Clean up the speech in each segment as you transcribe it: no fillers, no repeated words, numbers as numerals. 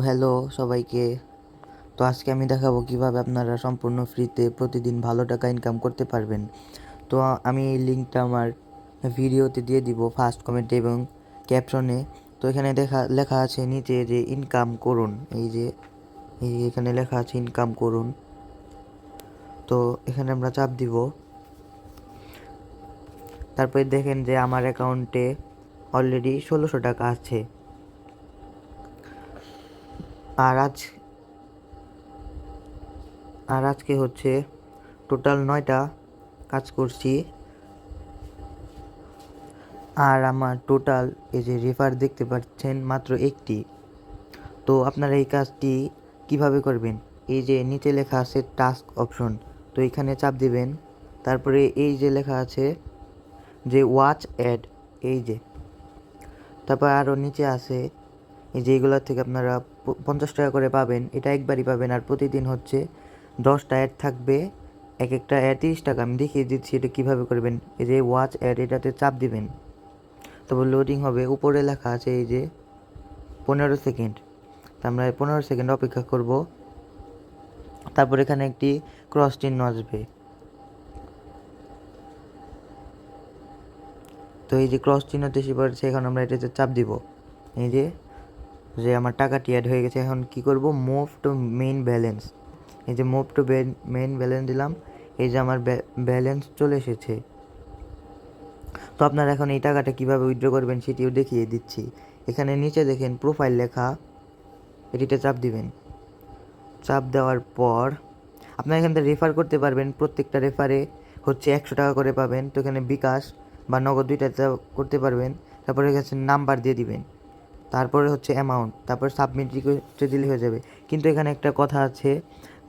Hello সবাইকে। তো আজকে আমি দেখাবো কিভাবে আপনারা সম্পূর্ণ ফ্রিতে প্রতিদিন ভালো টাকা ইনকাম করতে পারবেন। তো আমি এই লিঙ্কটা আমার ভিডিওতে দিয়ে দিব ফার্স্ট কমেন্টে এবং ক্যাপশনে। তো এখানে লেখা আছে নিচে যে ইনকাম করুন, এই এখানে লেখা আছে ইনকাম করুন। তো এখানে আমরা চাপ দিব। তারপরে দেখেন যে আমার অ্যাকাউন্টে অলরেডি 1600 টাকা আছে। আর আজকে হচ্ছে টোটাল 9টা কাজ করছি। আর আমার টোটাল এই যে রেফার দেখতে পাচ্ছেন মাত্র একটি। তো আপনারা এই কাজটি কিভাবে করবেন, এই যে নিচে লেখা আছে টাস্ক অপশন, তো এখানে চাপ দিবেন। তারপরে এই যে লেখা আছে যে ওয়াচ অ্যাড, এই যে তারপর আরও নিচে আছে এই যে এইগুলোর থেকে আপনারা 50 টাকা করে পাবেন, এটা একবারই পাবেন। আর প্রতিদিন হচ্ছে 10টা অ্যাড থাকবে, এক একটা অ্যাড 30 টাকা। আমি দেখিয়ে দিচ্ছি এটা কীভাবে করবেন। এই যে ওয়াচ অ্যাড, এটাতে চাপ দিবেন, তারপর লোডিং হবে। উপরে লেখা আছে এই যে 15 সেকেন্ড, তো আমরা 15 সেকেন্ড অপেক্ষা করব। তারপর এখানে একটি ক্রস চিহ্ন আসবে, তো এই যে ক্রস চিহ্নতে এসে পড়েছে, এখন আমরা এটাতে চাপ দিব। এই যে যে আমার টাকাটি অ্যাড হয়ে গেছে। এখন কি করব, মুভ টু মেইন ব্যালেন্স, এই যে মুভ টু মেইন ব্যালেন্স দিলাম। এই যে আমার ব্যালেন্স চলে এসেছে। তো আপনারা এখন এই টাকাটা কীভাবে উইথড্র করবেন সেটিও দেখিয়ে দিচ্ছি। এখানে নিচে দেখেন প্রোফাইল লেখা, এটিতে চাপ দিবেন। চাপ দেওয়ার পর আপনারা এখান থেকে রেফার করতে পারবেন, প্রত্যেকটা রেফারে হচ্ছে 100 টাকা করে পাবেন। তো এখানে বিকাশ বা নগদ দুইটাতে করতে পারবেন। তারপরে হচ্ছে নাম্বার দিয়ে দিবেন, তারপরে হচ্ছে অ্যামাউন্ট, তারপর সাবমিট রিকোয়েস্টে দিলে হয়ে যাবে। কিন্তু এখানে একটা কথা আছে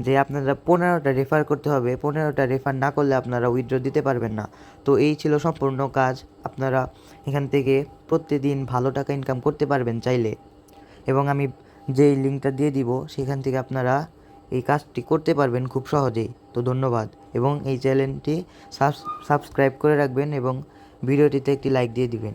যে আপনারা 15টা রেফার করতে হবে, 15টা রেফার না করলে আপনারা উইথড্র দিতে পারবেন না। তো এই ছিল সম্পূর্ণ কাজ। আপনারা এখান থেকে প্রতিদিন ভালো টাকা ইনকাম করতে পারবেন চাইলে, এবং আমি যেই লিঙ্কটা দিয়ে দিব সেখান থেকে আপনারা এই কাজটি করতে পারবেন খুব সহজেই। তো ধন্যবাদ, এবং এই চ্যানেলটি সাবস্ক্রাইব করে রাখবেন এবং ভিডিওটিতে একটি লাইক দিয়ে দিবেন।